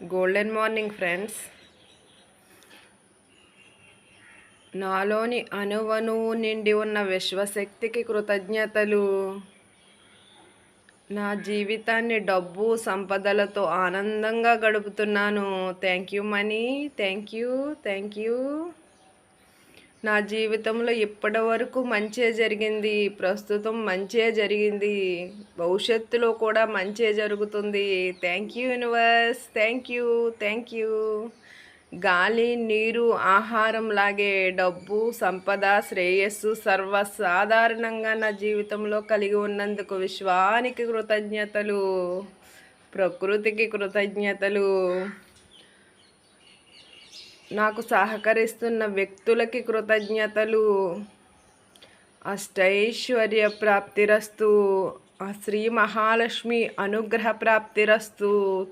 Golden morning friends. నాలోని అణువణువు నిండి ఉన్న విశ్వశక్తికి కృతజ్ఞతలు. నా జీవితాన్ని డబ్బు సంపదలతో ఆనందంగా గడుపుతున్నాను. Thank you money. Thank you. నా జీవితంలో ఇప్పటి వరకు మంచే జరిగింది. ప్రస్తుతం మంచే జరిగింది. భవిష్యత్తులో కూడా మంచే జరుగుతుంది. Thank you universe. Thank you. గాలి, నీరు, ఆహారం లాగే డబ్బు, సంపద, శ్రేయస్సు సర్వసాధారణంగా నా జీవితంలో కలిగి ఉన్నందుకు విశ్వానికి కృతజ్ఞతలు, ప్రకృతికి కృతజ్ఞతలు, నాకు సహకరిస్తున్న వ్యక్తులకి కృతజ్ఞతలు. అష్టైశ్వర్య ప్రాప్తిరస్తు. ఆ శ్రీ మహాలక్ష్మి అనుగ్రహ ప్రాప్తిరస్తు.